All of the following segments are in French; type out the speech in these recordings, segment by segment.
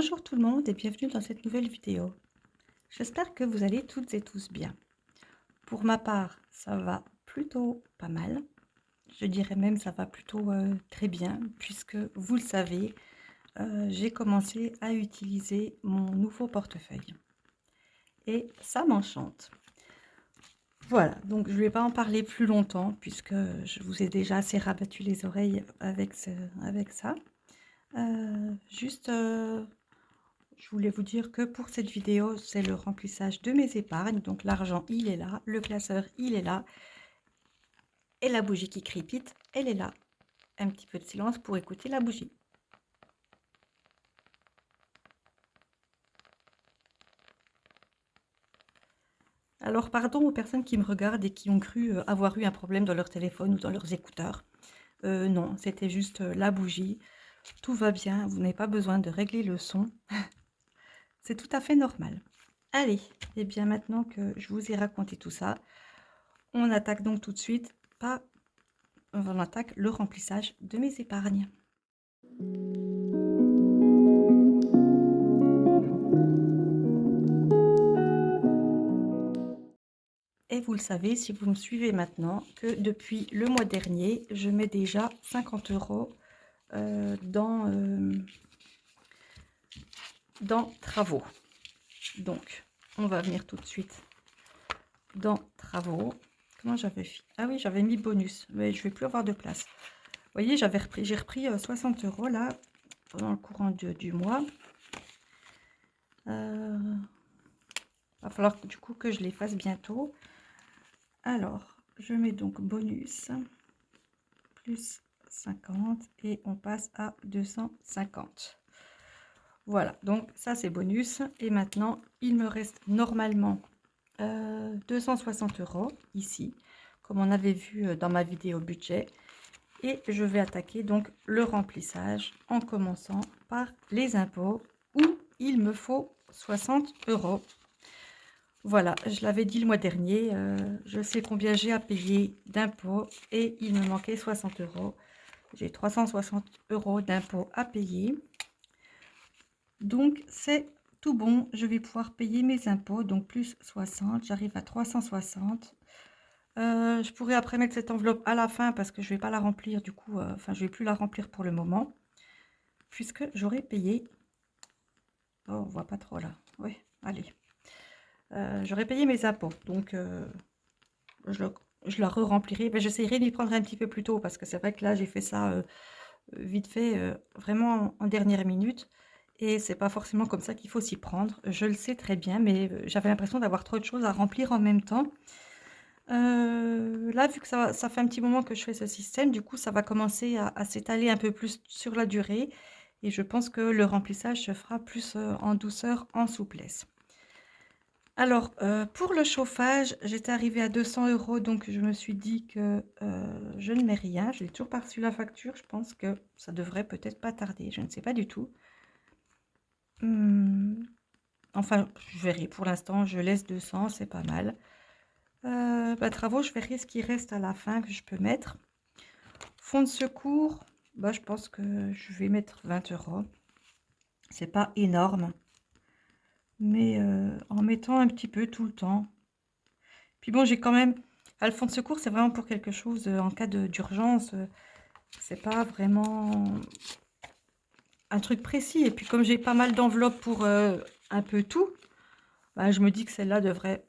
Bonjour tout le monde et bienvenue dans cette nouvelle vidéo. J'espère que vous allez toutes et tous bien. Pour ma part, ça va plutôt pas mal. Je dirais même ça va plutôt très bien puisque vous le savez, j'ai commencé à utiliser mon nouveau portefeuille. Et ça m'enchante. Voilà, donc je ne vais pas en parler plus longtemps puisque je vous ai déjà assez rabattu les oreilles avec ça. Juste... je voulais vous dire que pour cette vidéo, c'est le remplissage de mes épargnes. Donc l'argent, il est là, le classeur, il est là. Et la bougie qui crépite, elle est là. Un petit peu de silence pour écouter la bougie. Alors pardon aux personnes qui me regardent et qui ont cru avoir eu un problème dans leur téléphone ou dans leurs écouteurs. Non, c'était juste la bougie. Tout va bien, vous n'avez pas besoin de régler le son. C'est tout à fait normal. Allez, et bien maintenant que je vous ai raconté tout ça, on attaque donc tout de suite on attaque le remplissage de mes épargnes. Et vous le savez, si vous me suivez maintenant, que depuis le mois dernier, je mets déjà 50 € dans travaux. Donc, on va venir tout de suite dans travaux. Comment j'avais fait? Ah oui, j'avais mis bonus, mais je vais plus avoir de place. Vous voyez, j'ai repris 60 € là, pendant le courant du mois. Va falloir du coup que je les fasse bientôt. Alors, je mets donc bonus, plus 50 et on passe à 250. Voilà, donc ça c'est bonus. Et maintenant, il me reste normalement 260 € ici, comme on avait vu dans ma vidéo budget. Et je vais attaquer donc le remplissage en commençant par les impôts où il me faut 60 €. Voilà, je l'avais dit le mois dernier, je sais combien j'ai à payer d'impôts et il me manquait 60 €. J'ai 360 € d'impôts à payer. Donc c'est tout bon, je vais pouvoir payer mes impôts, donc plus 60, j'arrive à 360. Je pourrais après mettre cette enveloppe à la fin parce que je ne vais pas la remplir du coup, enfin je ne vais plus la remplir pour le moment, puisque j'aurai payé, oh on voit pas trop là, oui, allez. J'aurais payé mes impôts, donc je la re-remplirai. Ben, j'essaierai d'y prendre un petit peu plus tôt parce que c'est vrai que là j'ai fait ça vite fait, vraiment en dernière minute. Et c'est pas forcément comme ça qu'il faut s'y prendre. Je le sais très bien, mais j'avais l'impression d'avoir trop de choses à remplir en même temps. Là, vu que ça fait un petit moment que je fais ce système, du coup, ça va commencer à s'étaler un peu plus sur la durée. Et je pense que le remplissage se fera plus en douceur, en souplesse. Alors, pour le chauffage, j'étais arrivée à 200 €, donc je me suis dit que je ne mets rien. Je n'ai toujours pas reçu la facture. Je pense que ça devrait peut-être pas tarder. Je ne sais pas du tout. Enfin, je verrai. Pour l'instant, je laisse 200, c'est pas mal. Travaux, je verrai ce qui reste à la fin que je peux mettre. Fonds de secours, je pense que je vais mettre 20 €. C'est pas énorme. Mais en mettant un petit peu tout le temps. Puis bon, j'ai quand même... le fonds de secours, c'est vraiment pour quelque chose en cas d'urgence. C'est pas vraiment un truc précis. Et puis comme j'ai pas mal d'enveloppes pour un peu tout, je me dis que celle-là devrait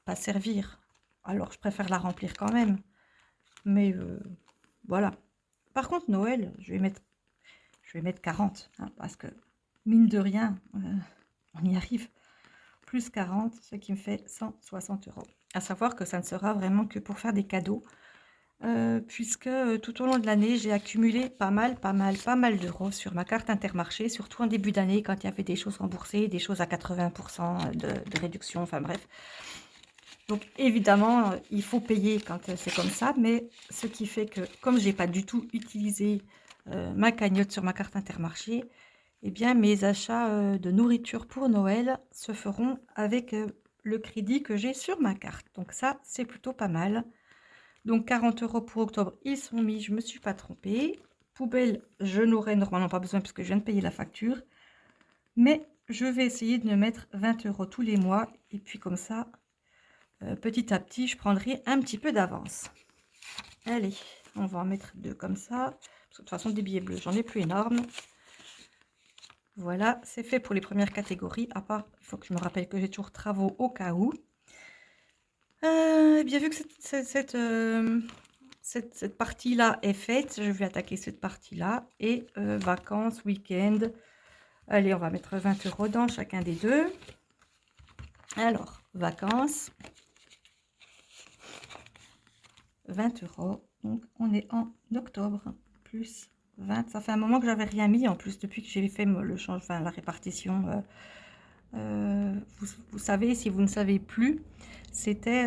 pas servir. Alors je préfère la remplir quand même. Mais voilà. Par contre, Noël, je vais mettre 40. Hein, parce que mine de rien, on y arrive. Plus 40, ce qui me fait 160 €. À savoir que ça ne sera vraiment que pour faire des cadeaux. Puisque tout au long de l'année, j'ai accumulé pas mal d'euros sur ma carte Intermarché, surtout en début d'année quand il y avait des choses remboursées, des choses à 80% de réduction, enfin bref. Donc évidemment, il faut payer quand c'est comme ça, mais ce qui fait que comme j'ai pas du tout utilisé ma cagnotte sur ma carte Intermarché, eh bien mes achats de nourriture pour Noël se feront avec le crédit que j'ai sur ma carte. Donc ça, c'est plutôt pas mal. Donc 40 € pour octobre, ils sont mis, je ne me suis pas trompée. Poubelle, je n'aurai normalement pas besoin puisque je viens de payer la facture. Mais je vais essayer de me mettre 20 € tous les mois. Et puis comme ça, petit à petit, je prendrai un petit peu d'avance. Allez, on va en mettre 2 comme ça. Parce que de toute façon, des billets bleus, j'en ai plus énorme. Voilà, c'est fait pour les premières catégories. À part, il faut que je me rappelle que j'ai toujours travaux au cas où. Bien vu que cette partie-là est faite, je vais attaquer cette partie-là. Et vacances, week-end. Allez, on va mettre 20 € dans chacun des deux. Alors, vacances. 20 €. Donc, on est en octobre. Plus 20. Ça fait un moment que j'avais rien mis en plus depuis que j'ai fait le change, enfin, la répartition. Vous savez, si vous ne savez plus, c'était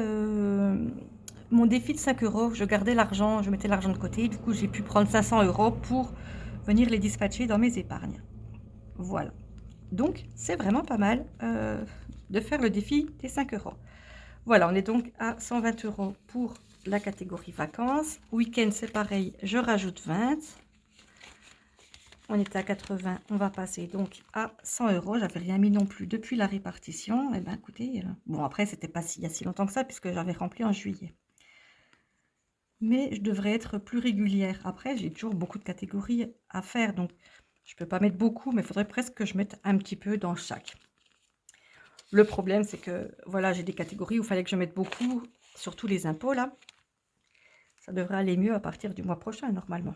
mon défi de 5 €. Je gardais l'argent, je mettais l'argent de côté. Du coup, j'ai pu prendre 500 € pour venir les dispatcher dans mes épargnes. Voilà. Donc, c'est vraiment pas mal de faire le défi des 5 €. Voilà, on est donc à 120 € pour la catégorie vacances. Week-end, c'est pareil, je rajoute 20. On était à 80, on va passer donc à 100 €. J'avais rien mis non plus depuis la répartition. Eh bien, écoutez, bon, après, c'était pas il y a si longtemps que ça, puisque j'avais rempli en juillet. Mais je devrais être plus régulière. Après, j'ai toujours beaucoup de catégories à faire, donc je peux pas mettre beaucoup, mais il faudrait presque que je mette un petit peu dans chaque. Le problème, c'est que, voilà, j'ai des catégories où il fallait que je mette beaucoup, surtout les impôts, là. Ça devrait aller mieux à partir du mois prochain, normalement.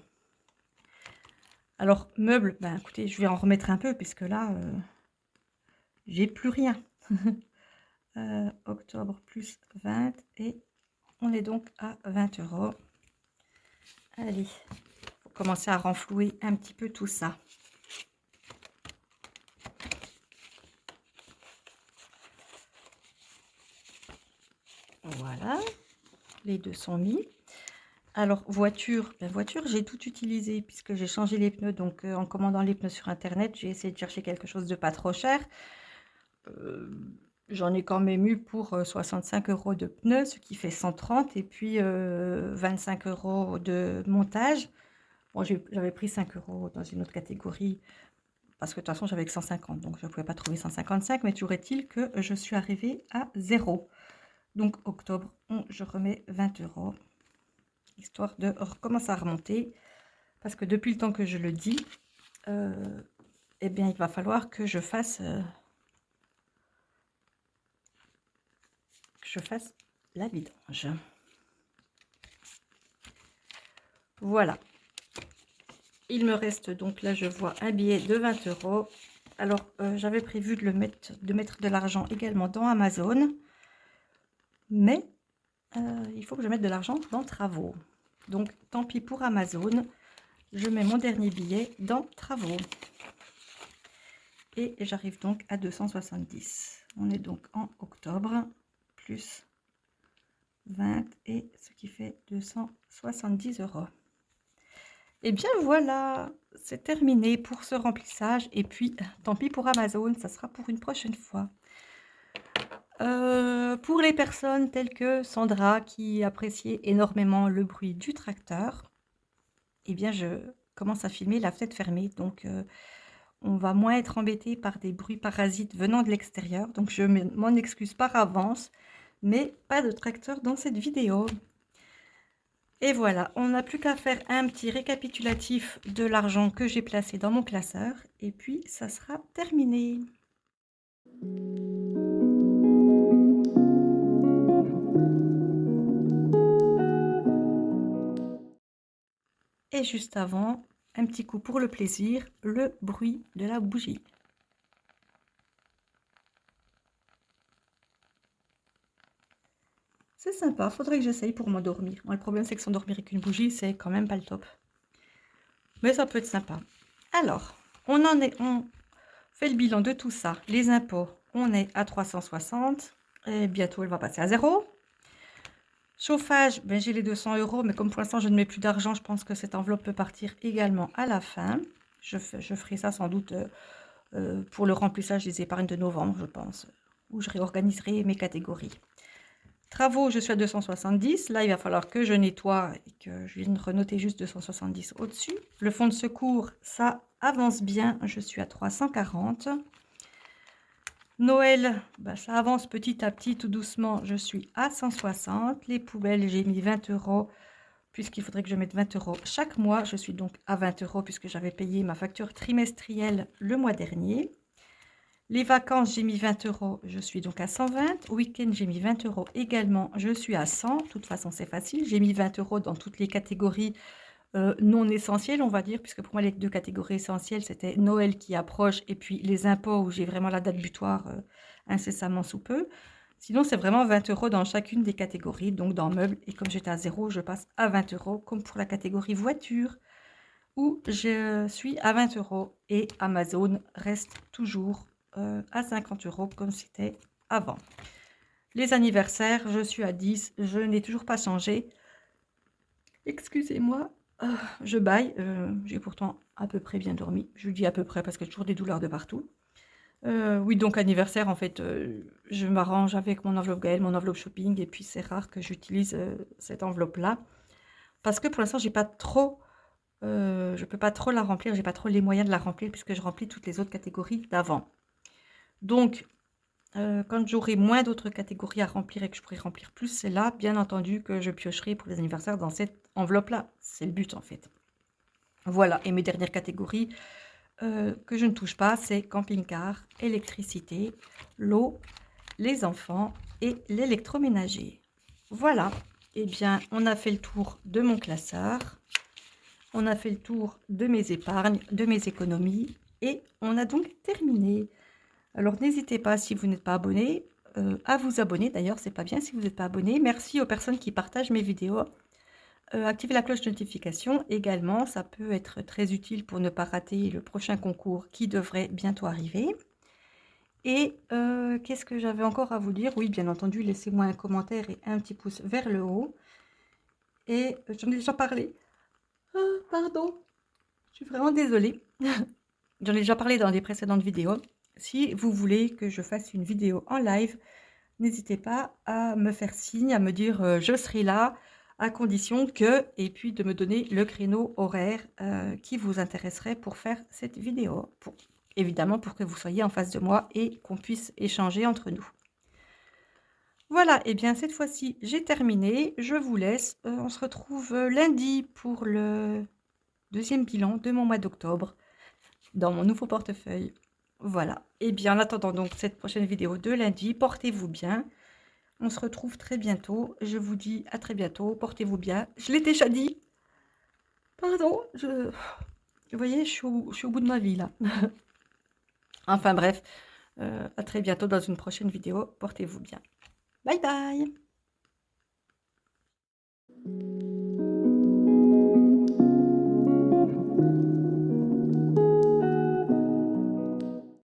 Alors, meubles, ben écoutez, je vais en remettre un peu, puisque là, j'ai plus rien. Octobre plus 20, et on est donc à 20 €. Allez, faut commencer à renflouer un petit peu tout ça. Voilà, les deux sont mis. Alors, voiture, ben voiture, j'ai tout utilisé puisque j'ai changé les pneus. Donc, en commandant les pneus sur Internet, j'ai essayé de chercher quelque chose de pas trop cher. J'en ai quand même eu pour 65 € de pneus, ce qui fait 130, et puis 25 € de montage. Bon, j'avais pris 5 € dans une autre catégorie parce que de toute façon, j'avais que 150, donc je ne pouvais pas trouver 155, mais toujours est-il que je suis arrivée à 0. Donc, octobre, je remets 20 €. Histoire de recommencer à remonter, parce que depuis le temps que je le dis, eh bien, il va falloir que je fasse la vidange. Voilà. Il me reste donc, là, je vois un billet de 20 €. Alors, j'avais prévu de mettre de l'argent également dans Amazon, mais il faut que je mette de l'argent dans travaux. Donc, tant pis pour Amazon, je mets mon dernier billet dans travaux. Et j'arrive donc à 270. On est donc en octobre, plus 20, et ce qui fait 270 €. Et bien voilà, c'est terminé pour ce remplissage. Et puis, tant pis pour Amazon, ça sera pour une prochaine fois. Pour les personnes telles que Sandra, qui appréciait énormément le bruit du tracteur, eh bien, je commence à filmer la fenêtre fermée. Donc, on va moins être embêté par des bruits parasites venant de l'extérieur. Donc, je m'en excuse par avance, mais pas de tracteur dans cette vidéo. Et voilà, on n'a plus qu'à faire un petit récapitulatif de l'argent que j'ai placé dans mon classeur. Et puis, ça sera terminé. Et juste avant, un petit coup pour le plaisir, le bruit de la bougie. C'est sympa, faudrait que j'essaye pour m'endormir. Moi, le problème, c'est que s'endormir avec une bougie, c'est quand même pas le top. Mais ça peut être sympa. Alors, on fait le bilan de tout ça. Les impôts, on est à 360. Et bientôt, elle va passer à 0. Chauffage, ben, j'ai les 200 €, mais comme pour l'instant, je ne mets plus d'argent, je pense que cette enveloppe peut partir également à la fin. Je ferai ça sans doute pour le remplissage des épargnes de novembre, je pense, où je réorganiserai mes catégories. Travaux, je suis à 270. Là, il va falloir que je nettoie et que je vienne renoter juste 270 au-dessus. Le fonds de secours, ça avance bien. Je suis à 340. Noël, bah, ça avance petit à petit, tout doucement. Je suis à 160. Les poubelles, j'ai mis 20 euros, puisqu'il faudrait que je mette 20 euros chaque mois. Je suis donc à 20 euros, puisque j'avais payé ma facture trimestrielle le mois dernier. Les vacances, j'ai mis 20 euros, je suis donc à 120. Week-end, j'ai mis 20 euros également, je suis à 100. De toute façon, c'est facile. J'ai mis 20 euros dans toutes les catégories non essentielles, on va dire, puisque pour moi, les deux catégories essentielles, c'était Noël qui approche et puis les impôts où j'ai vraiment la date butoir incessamment sous peu. Sinon, c'est vraiment 20 euros dans chacune des catégories, donc dans meubles. Et comme j'étais à 0, je passe à 20 euros, comme pour la catégorie voiture, où je suis à 20 euros. Et Amazon reste toujours à 50 euros, comme c'était avant. Les anniversaires, je suis à 10, je n'ai toujours pas changé. Excusez-moi, je bâille, j'ai pourtant à peu près bien dormi. Je dis à peu près parce qu'il y a toujours des douleurs de partout. Oui, donc anniversaire, en fait, je m'arrange avec mon enveloppe Gaël, mon enveloppe shopping, et puis c'est rare que j'utilise cette enveloppe-là. Parce que pour l'instant, j'ai pas trop, je peux pas trop la remplir, j'ai pas trop les moyens de la remplir puisque je remplis toutes les autres catégories d'avant. Donc, quand j'aurai moins d'autres catégories à remplir et que je pourrai remplir plus, c'est là, bien entendu, que je piocherai pour les anniversaires dans cette enveloppe-là. C'est le but, en fait. Voilà, et mes dernières catégories que je ne touche pas, c'est camping-car, électricité, l'eau, les enfants et l'électroménager. Voilà, eh bien, on a fait le tour de mon classeur, on a fait le tour de mes épargnes, de mes économies, et on a donc terminé. Alors n'hésitez pas, si vous n'êtes pas abonné, à vous abonner. D'ailleurs, c'est pas bien si vous n'êtes pas abonné. Merci aux personnes qui partagent mes vidéos. Activez la cloche de notification également, ça peut être très utile pour ne pas rater le prochain concours qui devrait bientôt arriver. Et qu'est-ce que j'avais encore à vous dire? Oui, bien entendu, laissez-moi un commentaire et un petit pouce vers le haut. Et j'en ai déjà parlé. Ah, pardon, je suis vraiment désolée. J'en ai déjà parlé dans des précédentes vidéos. Si vous voulez que je fasse une vidéo en live, n'hésitez pas à me faire signe, à me dire je serai là, à condition que, et puis de me donner le créneau horaire qui vous intéresserait pour faire cette vidéo. Évidemment, pour que vous soyez en face de moi et qu'on puisse échanger entre nous. Voilà, et bien cette fois-ci, j'ai terminé. Je vous laisse. On se retrouve lundi pour le deuxième bilan de mon mois d'octobre dans mon nouveau portefeuille. Voilà. Et bien en attendant donc cette prochaine vidéo de lundi, portez-vous bien. On se retrouve très bientôt. Je vous dis à très bientôt. Portez-vous bien. Je l'ai déjà dit. Pardon. Vous voyez, je suis au bout de ma vie là. Enfin bref. À très bientôt dans une prochaine vidéo. Portez-vous bien. Bye bye.